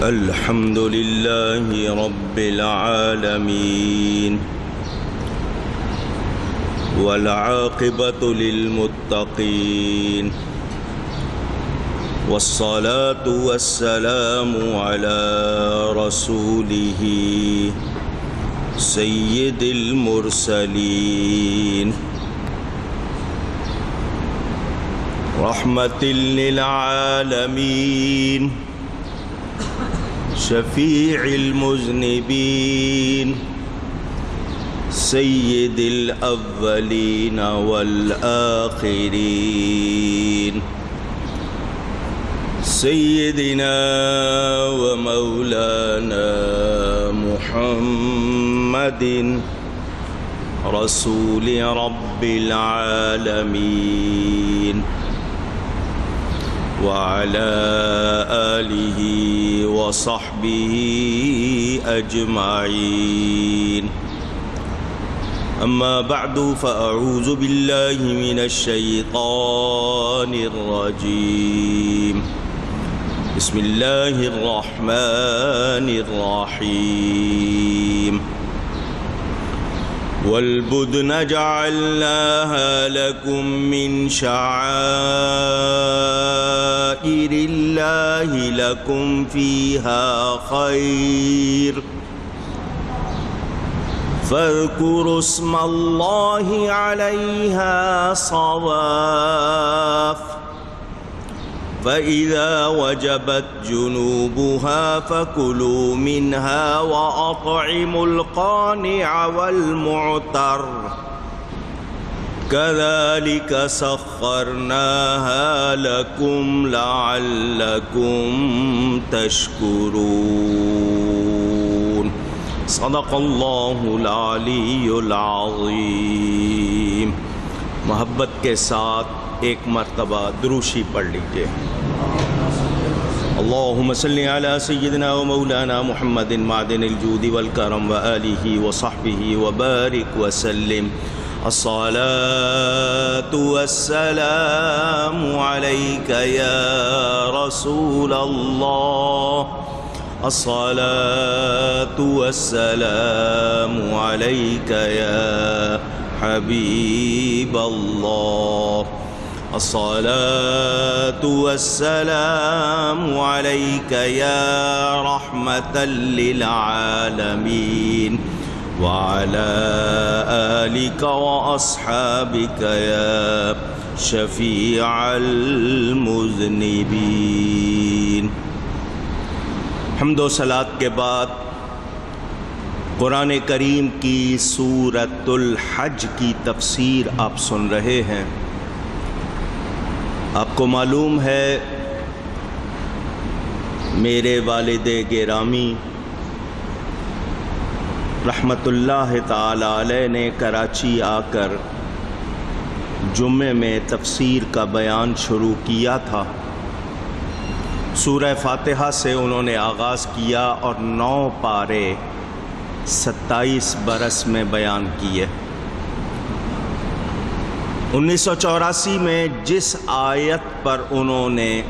الحمد لله رب العالمين والعاقبة للمتقين والصلاة والسلام على رسوله سيد المرسلين رحمة للعالمين شفيع المذنبين سيد الأولين والآخرين سيدنا ومولانا محمد رسول رب العالمين وعلى آله وصحبه أجمعين. أما بعد فأعوذ بالله من الشيطان الرجيم. بسم الله الرحمن الرحيم. والبدن جعلناها لكم من شعائر الله لكم فيها خير فاذكروا اسم الله عليها صواف فإذا وجبت جنوبها فكلوا منها وأطعموا القانع والمعتر كذلك سخرناها لكم لعلكم تشكرون. صدق اللہ العلی العظیم. محبت کے ساتھ ایک مرتبہ دروشی پڑھ لیجئے. اللہم صلی علی سیدنا و مولانا محمد معدن الجود والکرم وآلہ وصحبہ وبارک وسلم. الصلاة والسلام علیک یا رسول اللہ. الصلاة والسلام علیک یا حبیب اللہ. الصلاة والسلام علیک یا رحمة للعالمین وعلى آلک واصحابک یا شفیع المذنبین. حمد و صلاۃ کے بعد قرآن کریم کی سورۃ الحج کی تفسیر آپ سن رہے ہیں. آپ کو معلوم ہے میرے والد گرامی رحمت اللہ تعالی علیہ نے کراچی آ کر جمعے میں تفسیر کا بیان شروع کیا تھا. سورہ فاتحہ سے انہوں نے آغاز کیا اور 9 پارے 27 برس میں بیان کیے. 1984 میں جس آیت پر انہوں نے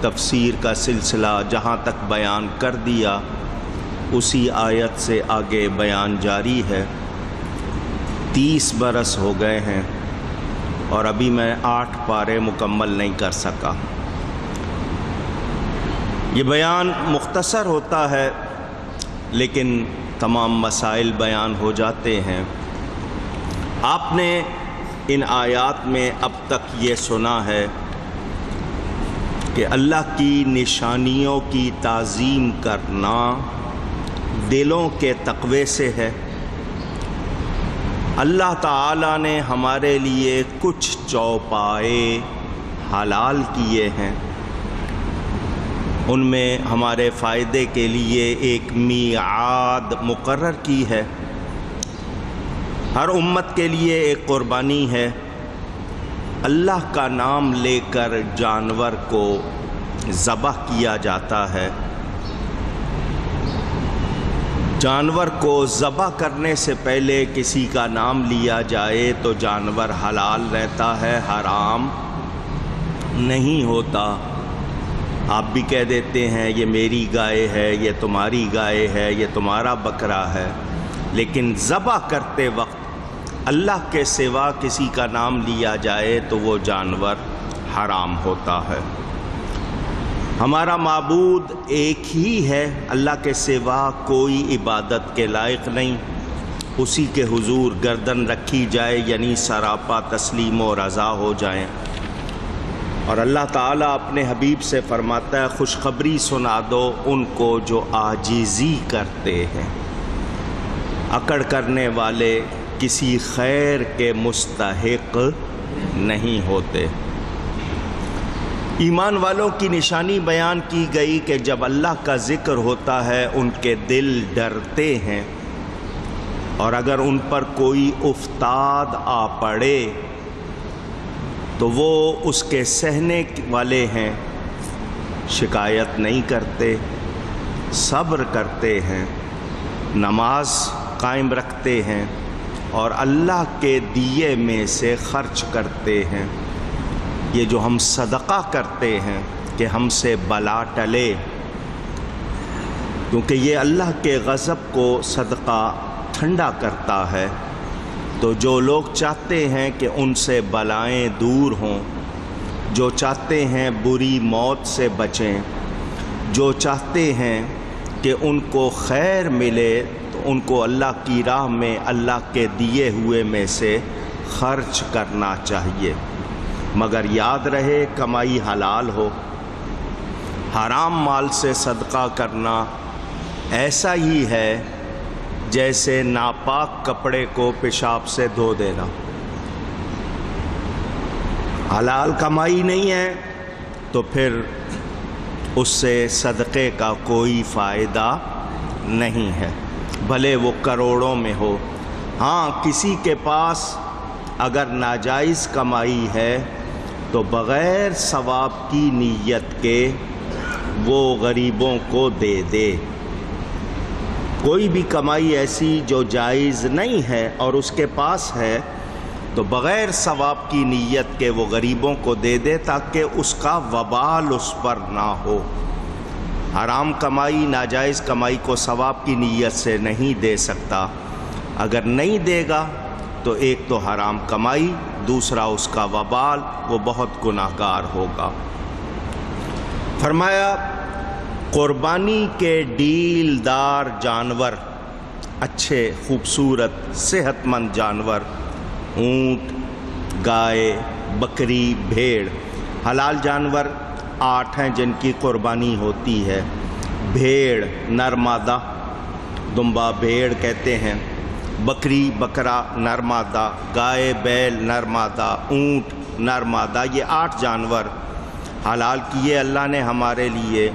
تفسیر کا سلسلہ جہاں تک بیان کر دیا اسی آیت سے آگے بیان جاری ہے. 30 برس ہو گئے ہیں اور ابھی میں 8 پارے مکمل نہیں کر سکا. یہ بیان مختصر ہوتا ہے لیکن تمام مسائل بیان ہو جاتے ہیں. آپ نے ان آیات میں اب تک یہ سنا ہے کہ اللہ کی نشانیوں کی تعظیم کرنا دلوں کے تقوی سے ہے. اللہ تعالیٰ نے ہمارے لیے کچھ چوپائے حلال کیے ہیں. ان میں ہمارے فائدے کے لیے ایک میعاد مقرر کی ہے. ہر امت کے لیے ایک قربانی ہے. اللہ کا نام لے کر جانور کو ذبح کیا جاتا ہے. جانور کو ذبح کرنے سے پہلے کسی کا نام لیا جائے تو جانور حلال رہتا ہے، حرام نہیں ہوتا. آپ بھی کہہ دیتے ہیں یہ میری گائے ہے، یہ تمہاری گائے ہے، یہ تمہارا بکرا ہے، لیکن ذبح کرتے وقت اللہ کے سوا کسی کا نام لیا جائے تو وہ جانور حرام ہوتا ہے۔ ہمارا معبود ایک ہی ہے، اللہ کے سوا کوئی عبادت کے لائق نہیں، اسی کے حضور گردن رکھی جائے، یعنی سراپا تسلیم و رضا ہو جائیں۔ اور اللہ تعالیٰ اپنے حبیب سے فرماتا ہے خوشخبری سنا دو ان کو جو عاجزی کرتے ہیں، اکڑ کرنے والے کسی خیر کے مستحق نہیں ہوتے۔ ایمان والوں کی نشانی بیان کی گئی کہ جب اللہ کا ذکر ہوتا ہے ان کے دل ڈرتے ہیں، اور اگر ان پر کوئی افتاد آ پڑے تو وہ اس کے سہنے والے ہیں، شکایت نہیں کرتے، صبر کرتے ہیں، نماز قائم رکھتے ہیں اور اللہ کے دیے میں سے خرچ کرتے ہیں۔ یہ جو ہم صدقہ کرتے ہیں کہ ہم سے بلا ٹلے، کیونکہ یہ اللہ کے غضب کو صدقہ ٹھنڈا کرتا ہے، تو جو لوگ چاہتے ہیں کہ ان سے بلائیں دور ہوں، جو چاہتے ہیں بری موت سے بچیں، جو چاہتے ہیں کہ ان کو خیر ملے، تو ان کو اللہ کی راہ میں اللہ کے دیے ہوئے میں سے خرچ کرنا چاہیے، مگر یاد رہے کمائی حلال ہو۔ حرام مال سے صدقہ کرنا ایسا ہی ہے جیسے ناپاک کپڑے کو پیشاب سے دھو دینا۔ حلال کمائی نہیں ہے تو پھر اس سے صدقے کا کوئی فائدہ نہیں ہے، بھلے وہ کروڑوں میں ہو۔ ہاں، کسی کے پاس اگر ناجائز کمائی ہے تو بغیر ثواب کی نیت کے وہ غریبوں کو دے دے۔ کوئی بھی کمائی ایسی جو جائز نہیں ہے اور اس کے پاس ہے تو بغیر ثواب کی نیت کے وہ غریبوں کو دے دے، تاکہ اس کا وبال اس پر نہ ہو۔ حرام کمائی، ناجائز کمائی کو ثواب کی نیت سے نہیں دے سکتا۔ اگر نہیں دے گا تو ایک تو حرام کمائی، دوسرا اس کا وبال، وہ بہت گناہگار ہوگا۔ فرمایا قربانی کے ڈیل دار جانور، اچھے خوبصورت صحت مند جانور، اونٹ، گائے، بکری، بھیڑ، حلال جانور 8 ہیں جن کی قربانی ہوتی ہے۔ بھیڑ نر مادہ، دمبا بھیڑ کہتے ہیں، بکری بکرا نر مادہ، گائے بیل نر مادہ، اونٹ نر مادہ، یہ 8 جانور حلال کیے اللہ نے ہمارے لیے۔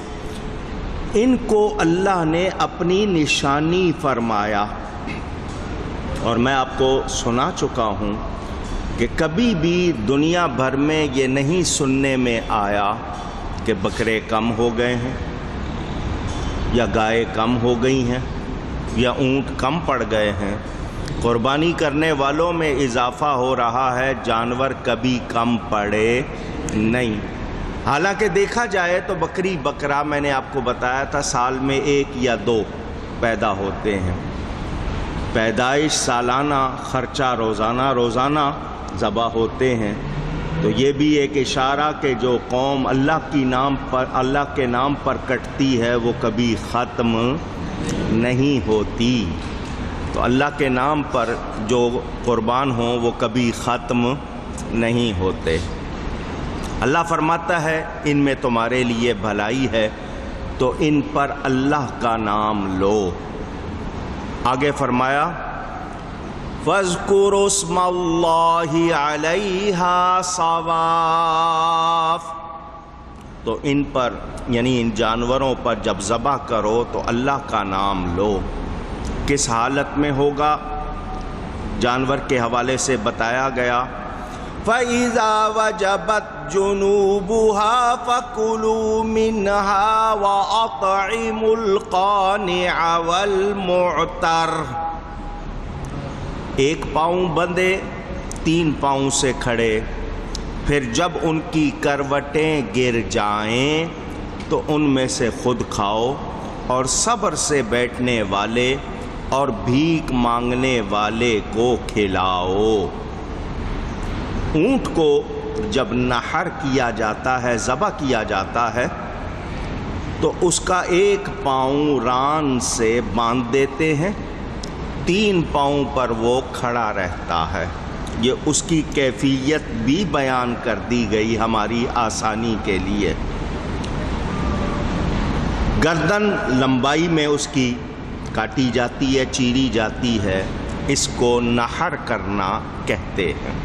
ان کو اللہ نے اپنی نشانی فرمایا، اور میں آپ کو سنا چکا ہوں کہ کبھی بھی دنیا بھر میں یہ نہیں سننے میں آیا کہ بکرے کم ہو گئے ہیں، یا گائے کم ہو گئی ہیں، یا اونٹ کم پڑ گئے ہیں۔ قربانی کرنے والوں میں اضافہ ہو رہا ہے، جانور کبھی کم پڑے نہیں۔ حالانکہ دیکھا جائے تو بکری بکرا میں نے آپ کو بتایا تھا سال میں 1 یا 2 پیدا ہوتے ہیں۔ پیدائش سالانہ، خرچہ روزانہ ذبح ہوتے ہیں۔ تو یہ بھی ایک اشارہ کہ جو قوم اللہ کے نام پر کٹتی ہے وہ کبھی ختم نہیں ہوتی۔ تو اللہ کے نام پر جو قربان ہوں وہ کبھی ختم نہیں ہوتے۔ اللہ فرماتا ہے ان میں تمہارے لیے بھلائی ہے، تو ان پر اللہ کا نام لو۔ آگے فرمایا فَاذْكُرُوا اسْمَ اللَّهِ عَلَيْهَا صَوَافَ، تو ان پر یعنی ان جانوروں پر جب ذبح کرو تو اللہ کا نام لو۔ کس حالت میں ہوگا جانور کے حوالے سے بتایا گیا، فَإِذَا وَجَبَتْ جُنُوبُهَا فَكُلُوا مِنْهَا وَأَطْعِمُوا الْقَانِعَ وَالْمُعْتَرَّ۔ ایک پاؤں بندھے، 3 پاؤں سے کھڑے، پھر جب ان کی کروٹیں گر جائیں تو ان میں سے خود کھاؤ، اور صبر سے بیٹھنے والے اور بھیک مانگنے والے کو کھلاؤ۔ اونٹ کو جب نحر کیا جاتا ہے، ذبح کیا جاتا ہے، تو اس کا ایک پاؤں ران سے باندھ دیتے ہیں، 3 پاؤں پر وہ کھڑا رہتا ہے۔ یہ اس کی کیفیت بھی بیان کر دی گئی ہماری آسانی کے لیے۔ گردن لمبائی میں اس کی کاٹی جاتی ہے، چیری جاتی ہے، اس کو نحر کرنا کہتے ہیں۔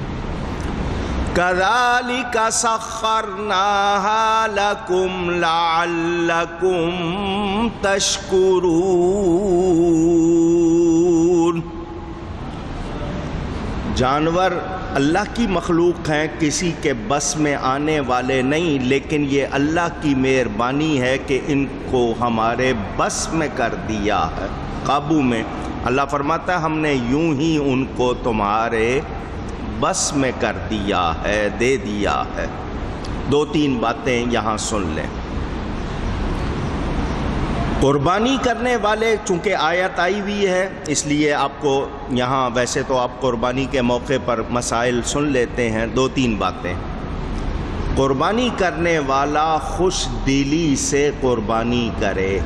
كَذَلِكَ سَخَّرْنَاهَا لَكُمْ لَعَلَّكُمْ تَشْكُرُونَ۔ جانور اللہ کی مخلوق ہیں، کسی کے بس میں آنے والے نہیں، لیکن یہ اللہ کی مہربانی ہے کہ ان کو ہمارے بس میں کر دیا ہے، قابو میں۔ اللہ فرماتا ہے ہم نے یوں ہی ان کو تمہارے بس میں کر دیا ہے، دے دیا ہے۔ 2-3 باتیں یہاں سن لیں۔ قربانی کرنے والے، چونکہ آیت آئی ہوئی ہے اس لیے آپ کو یہاں، ویسے تو آپ قربانی کے موقع پر مسائل سن لیتے ہیں۔ 2-3 باتیں۔ قربانی کرنے والا خوش دلی سے قربانی کرے،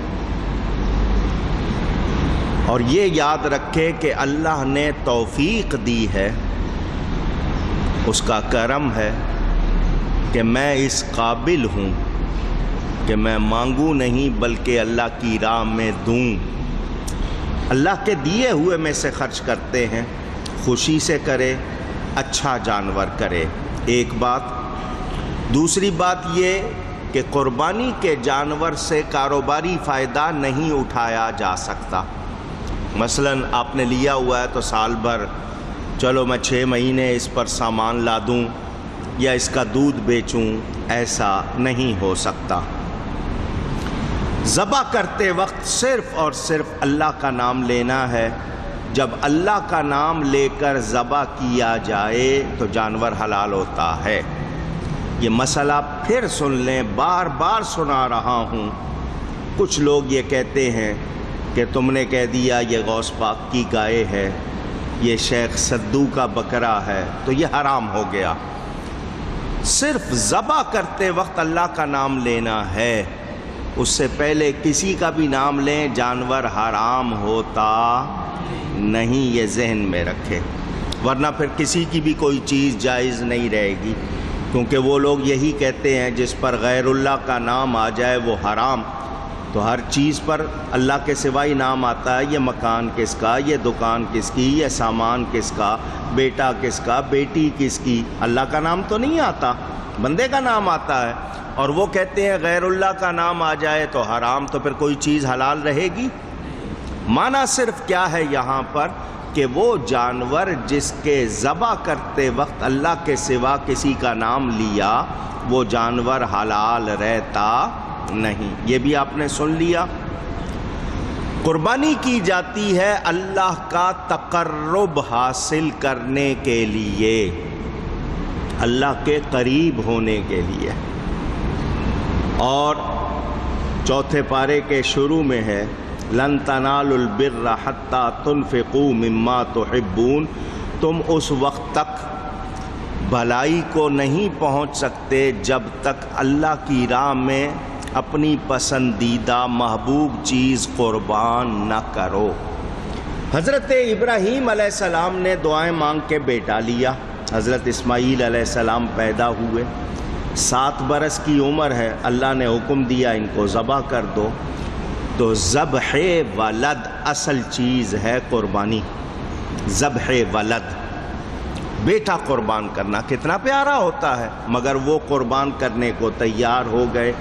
اور یہ یاد رکھے کہ اللہ نے توفیق دی ہے، اس کا کرم ہے کہ میں اس قابل ہوں کہ میں مانگوں نہیں بلکہ اللہ کی راہ میں دوں۔ اللہ کے دیے ہوئے میں سے خرچ کرتے ہیں، خوشی سے کرے، اچھا جانور کرے، ایک بات۔ دوسری بات یہ کہ قربانی کے جانور سے کاروباری فائدہ نہیں اٹھایا جا سکتا۔ مثلا آپ نے لیا ہوا ہے تو سال بھر چلو میں 6 مہینے اس پر سامان لا دوں یا اس کا دودھ بیچوں، ایسا نہیں ہو سکتا۔ ذبح کرتے وقت صرف اور صرف اللہ کا نام لینا ہے۔ جب اللہ کا نام لے کر ذبح کیا جائے تو جانور حلال ہوتا ہے۔ یہ مسئلہ پھر سن لیں، بار بار سنا رہا ہوں۔ کچھ لوگ یہ کہتے ہیں کہ تم نے کہہ دیا یہ غوث پاک کی گائے ہے، یہ شیخ صدو کا بکرا ہے، تو یہ حرام ہو گیا۔ صرف ذبح کرتے وقت اللہ کا نام لینا ہے، اس سے پہلے کسی کا بھی نام لیں جانور حرام ہوتا نہیں، یہ ذہن میں رکھے، ورنہ پھر کسی کی بھی کوئی چیز جائز نہیں رہے گی، کیونکہ وہ لوگ یہی کہتے ہیں جس پر غیر اللہ کا نام آ جائے وہ حرام۔ تو ہر چیز پر اللہ کے سوائے نام آتا ہے، یہ مکان کس کا، یہ دکان کس کی، یہ سامان کس کا، بیٹا کس کا، بیٹی کس کی، اللہ کا نام تو نہیں آتا، بندے کا نام آتا ہے۔ اور وہ کہتے ہیں غیر اللہ کا نام آ جائے تو حرام، تو پھر کوئی چیز حلال رہے گی؟ معنی صرف کیا ہے یہاں پر کہ وہ جانور جس کے ذبح کرتے وقت اللہ کے سوا کسی کا نام لیا، وہ جانور حلال رہتا نہیں۔ یہ بھی آپ نے سن لیا۔ قربانی کی جاتی ہے اللہ کا تقرب حاصل کرنے کے لیے، اللہ کے قریب ہونے کے لیے۔ اور 4 پارے کے شروع میں ہے لن تنالوا البر حتى تنفقوا مما تحبون، تم اس وقت تک بھلائی کو نہیں پہنچ سکتے جب تک اللہ کی راہ میں اپنی پسندیدہ محبوب چیز قربان نہ کرو۔ حضرت ابراہیم علیہ السلام نے دعائیں مانگ کے بیٹا لیا، حضرت اسماعیل علیہ السلام پیدا ہوئے، 7 برس کی عمر ہے، اللہ نے حکم دیا ان کو ذبح کر دو۔ تو ذبح ولد اصل چیز ہے قربانی، ذبح ولد، بیٹا قربان کرنا کتنا پیارا ہوتا ہے، مگر وہ قربان کرنے کو تیار ہو گئے۔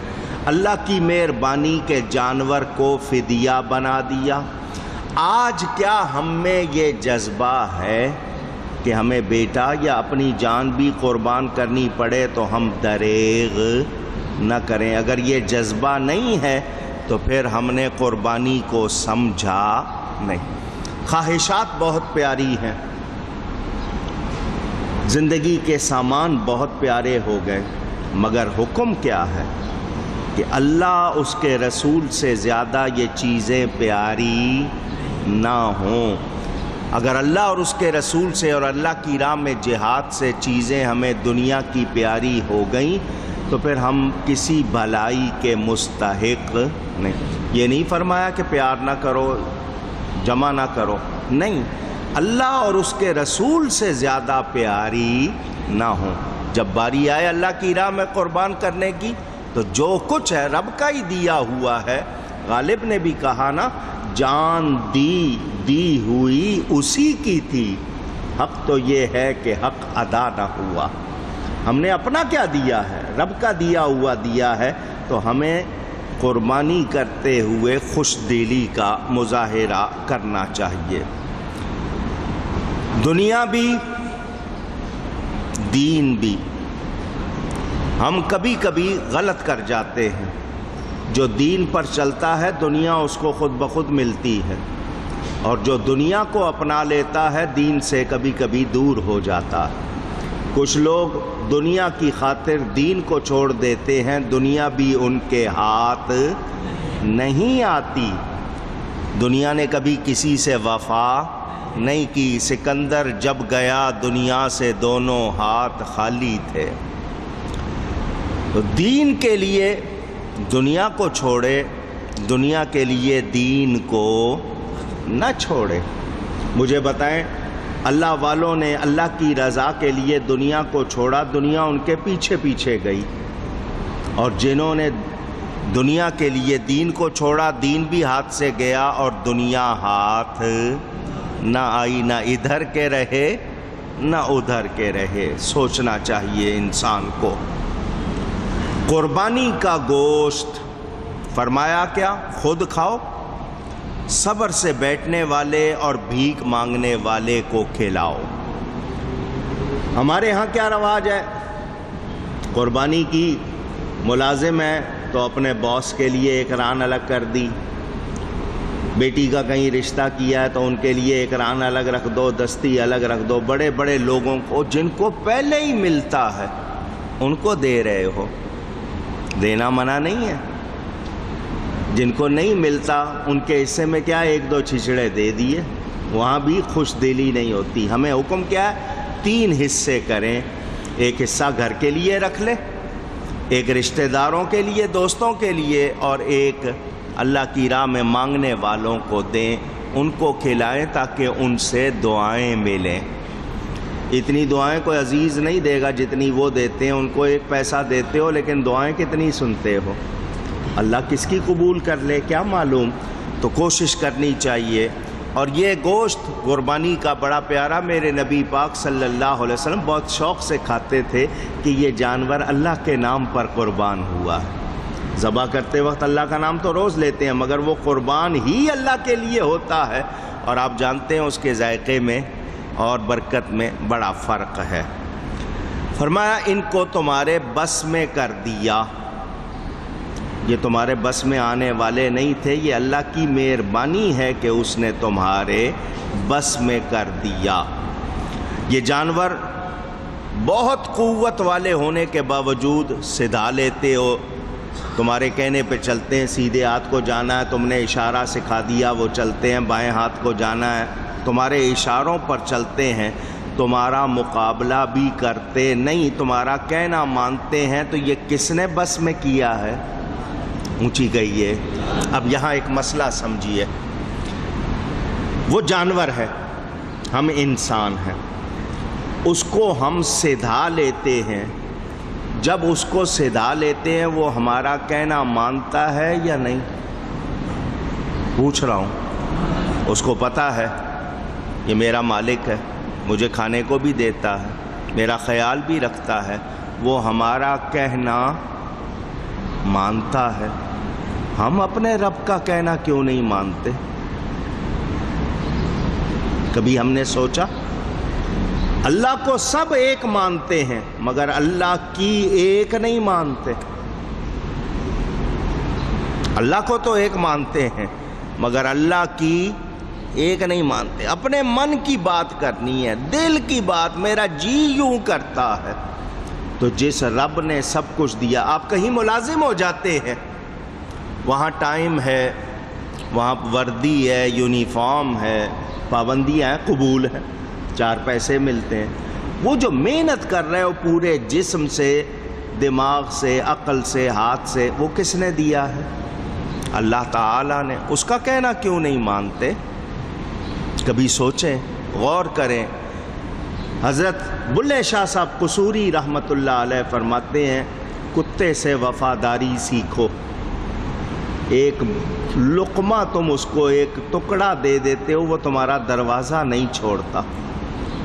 اللہ کی مہربانی کے جانور کو فدیہ بنا دیا۔ آج کیا ہم میں یہ جذبہ ہے کہ ہمیں بیٹا یا اپنی جان بھی قربان کرنی پڑے تو ہم دریغ نہ کریں؟ اگر یہ جذبہ نہیں ہے تو پھر ہم نے قربانی کو سمجھا نہیں۔ خواہشات بہت پیاری ہیں، زندگی کے سامان بہت پیارے ہو گئے، مگر حکم کیا ہے؟ کہ اللہ اس کے رسول سے زیادہ یہ چیزیں پیاری نہ ہوں۔ اگر اللہ اور اس کے رسول سے اور اللہ کی راہ میں جہاد سے چیزیں ہمیں دنیا کی پیاری ہو گئیں تو پھر ہم کسی بھلائی کے مستحق نہیں۔ یہ نہیں فرمایا کہ پیار نہ کرو، جمع نہ کرو، نہیں، اللہ اور اس کے رسول سے زیادہ پیاری نہ ہوں۔ جب باری آئے اللہ کی راہ میں قربان کرنے کی تو جو کچھ ہے رب کا ہی دیا ہوا ہے۔ غالب نے بھی کہا نا، جان دی ہوئی اسی کی تھی، حق تو یہ ہے کہ حق ادا نہ ہوا۔ ہم نے اپنا کیا دیا ہے، رب کا دیا ہوا دیا ہے، تو ہمیں قربانی کرتے ہوئے خوش دلی کا مظاہرہ کرنا چاہیے۔ دنیا بھی دین بھی، ہم کبھی کبھی غلط کر جاتے ہیں۔ جو دین پر چلتا ہے دنیا اس کو خود بخود ملتی ہے، اور جو دنیا کو اپنا لیتا ہے دین سے کبھی کبھی دور ہو جاتا ہے۔ کچھ لوگ دنیا کی خاطر دین کو چھوڑ دیتے ہیں، دنیا بھی ان کے ہاتھ نہیں آتی۔ دنیا نے کبھی کسی سے وفا نہیں کی، سکندر جب گیا دنیا سے دونوں ہاتھ خالی تھے۔ تو دین کے لیے دنیا کو چھوڑے، دنیا کے لیے دین کو نہ چھوڑے۔ مجھے بتائیں، اللہ والوں نے اللہ کی رضا کے لیے دنیا کو چھوڑا، دنیا ان کے پیچھے پیچھے گئی، اور جنہوں نے دنیا کے لیے دین کو چھوڑا دین بھی ہاتھ سے گیا اور دنیا ہاتھ نہ آئی، نہ ادھر کے رہے نہ ادھر کے رہے۔ سوچنا چاہیے انسان کو۔ قربانی کا گوشت فرمایا کیا؟ خود کھاؤ، صبر سے بیٹھنے والے اور بھیک مانگنے والے کو کھلاؤ۔ ہمارے ہاں کیا رواج ہے؟ قربانی کی ملازم ہے تو اپنے باس کے لیے ایک ران الگ کر دی، بیٹی کا کہیں رشتہ کیا ہے تو ان کے لیے ایک ران الگ رکھ دو، دستی الگ رکھ دو۔ بڑے بڑے لوگوں کو جن کو پہلے ہی ملتا ہے ان کو دے رہے ہو، دینا منع نہیں ہے۔ جن کو نہیں ملتا ان کے حصے میں کیا ایک دو چھچڑے دے دیے، وہاں بھی خوش دلی نہیں ہوتی۔ ہمیں حکم کیا ہے؟ 3 حصے کریں، ایک حصہ گھر کے لیے رکھ لے، ایک رشتہ داروں کے لیے، دوستوں کے لیے، اور ایک اللہ کی راہ میں مانگنے والوں کو دیں، ان کو کھلائیں تاکہ ان سے دعائیں ملیں۔ اتنی دعائیں کوئی عزیز نہیں دے گا جتنی وہ دیتے ہیں۔ ان کو ایک پیسہ دیتے ہو لیکن دعائیں کتنی سنتے ہو، اللہ کس کی قبول کر لے کیا معلوم۔ تو کوشش کرنی چاہیے۔ اور یہ گوشت قربانی کا بڑا پیارا، میرے نبی پاک صلی اللہ علیہ وسلم بہت شوق سے کھاتے تھے کہ یہ جانور اللہ کے نام پر قربان ہوا ہے۔ ذبح کرتے وقت اللہ کا نام تو روز لیتے ہیں، مگر وہ قربان ہی اللہ کے لیے ہوتا ہے، اور آپ جانتے ہیں اس کے ذائقے میں اور برکت میں بڑا فرق ہے۔ فرمایا ان کو تمہارے بس میں کر دیا۔ یہ تمہارے بس میں آنے والے نہیں تھے، یہ اللہ کی مہربانی ہے کہ اس نے تمہارے بس میں کر دیا۔ یہ جانور بہت قوت والے ہونے کے باوجود سدھا لیتے ہو، تمہارے کہنے پہ چلتے ہیں، سیدھے ہاتھ کو جانا ہے، تم نے اشارہ سکھا دیا وہ چلتے ہیں، بائیں ہاتھ کو جانا ہے، تمہارے اشاروں پر چلتے ہیں، تمہارا مقابلہ بھی کرتے نہیں، تمہارا کہنا مانتے ہیں۔ تو یہ کس نے بس میں کیا ہے؟ اونچی گئی ہے۔ اب یہاں ایک مسئلہ سمجھیے، وہ جانور ہے، ہم انسان ہیں، اس کو ہم سدھا لیتے ہیں۔ جب اس کو سدھا لیتے ہیں وہ ہمارا کہنا مانتا ہے یا نہیں؟ پوچھ رہا ہوں۔ اس کو پتہ ہے یہ میرا مالک ہے، مجھے کھانے کو بھی دیتا ہے، میرا خیال بھی رکھتا ہے، وہ ہمارا کہنا مانتا ہے۔ ہم اپنے رب کا کہنا کیوں نہیں مانتے؟ کبھی ہم نے سوچا؟ اللہ کو سب ایک مانتے ہیں مگر اللہ کی ایک نہیں مانتے۔ اللہ کو تو ایک مانتے ہیں مگر اللہ کی ایک نہیں مانتے۔ اپنے من کی بات کرنی ہے، دل کی بات، میرا جی یوں کرتا ہے، تو جس رب نے سب کچھ دیا، آپ کہیں ملازم ہو جاتے ہیں، وہاں ٹائم ہے، وہاں وردی ہے، یونیفارم ہے، پابندیاں ہیں، قبول ہے، 4 پیسے ملتے ہیں۔ وہ جو محنت کر رہے ہو پورے جسم سے، دماغ سے، عقل سے، ہاتھ سے، وہ کس نے دیا ہے؟ اللہ تعالیٰ نے۔ اس کا کہنا کیوں نہیں مانتے؟ کبھی سوچیں، غور کریں۔ حضرت بلے شاہ صاحب قصوری رحمۃ اللہ علیہ فرماتے ہیں، کتے سے وفاداری سیکھو۔ ایک لقمہ تم اس کو ایک ٹکڑا دے دیتے ہو، وہ تمہارا دروازہ نہیں چھوڑتا۔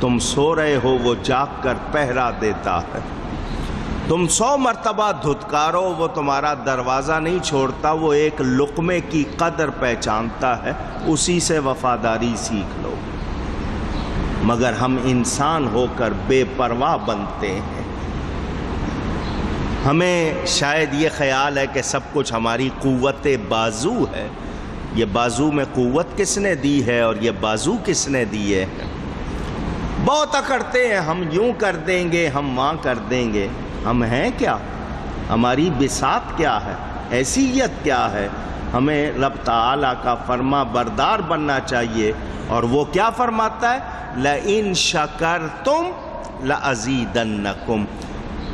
تم سو رہے ہو، وہ جاگ کر پہرا دیتا ہے۔ تم 100 مرتبہ دھتکارو، وہ تمہارا دروازہ نہیں چھوڑتا، وہ ایک لقمے کی قدر پہچانتا ہے، اسی سے وفاداری سیکھ لو۔ مگر ہم انسان ہو کر بے پرواہ بنتے ہیں۔ ہمیں شاید یہ خیال ہے کہ سب کچھ ہماری قوت بازو ہے۔ یہ بازو میں قوت کس نے دی ہے اور یہ بازو کس نے دی ہے؟ بہت اکڑتے ہیں، ہم یوں کر دیں گے، ہم وہاں کر دیں گے۔ ہم ہیں کیا؟ ہماری بساط کیا ہے؟ حیثیت کیا ہے؟ ہمیں رب تعالیٰ کا فرما بردار بننا چاہیے، اور وہ کیا فرماتا ہے؟ لَإِن شَكَرْتُمْ لَأَزِيدَنَّكُمْ،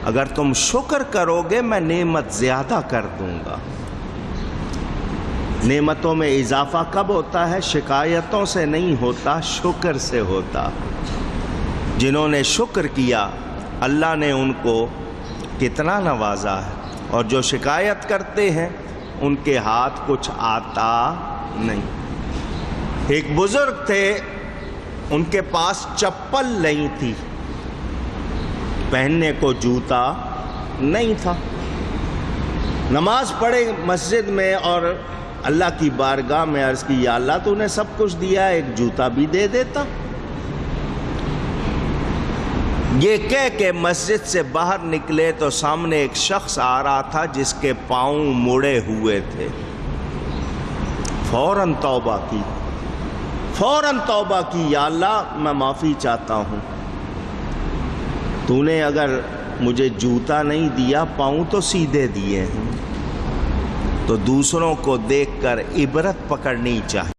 اگر تم شکر کرو گے میں نعمت زیادہ کر دوں گا۔ نعمتوں میں اضافہ کب ہوتا ہے؟ شکایتوں سے نہیں ہوتا، شکر سے ہوتا۔ جنہوں نے شکر کیا، اللہ نے ان کو کتنا نوازا ہے، اور جو شکایت کرتے ہیں ان کے ہاتھ کچھ آتا نہیں۔ ایک بزرگ تھے، ان کے پاس چپل نہیں تھی، پہننے کو جوتا نہیں تھا۔ نماز پڑھے مسجد میں اور اللہ کی بارگاہ میں عرض کی، یا اللہ تو نے سب کچھ دیا، ایک جوتا بھی دے دیتا۔ یہ کہہ کے مسجد سے باہر نکلے تو سامنے ایک شخص آ رہا تھا جس کے پاؤں مڑے ہوئے تھے۔ فوراً توبہ کی، فوراً توبہ کی، یا اللہ میں معافی چاہتا ہوں، تو نے اگر مجھے جوتا نہیں دیا، پاؤں تو سیدھے دیے ہیں۔ تو دوسروں کو دیکھ کر عبرت پکڑنی چاہیے۔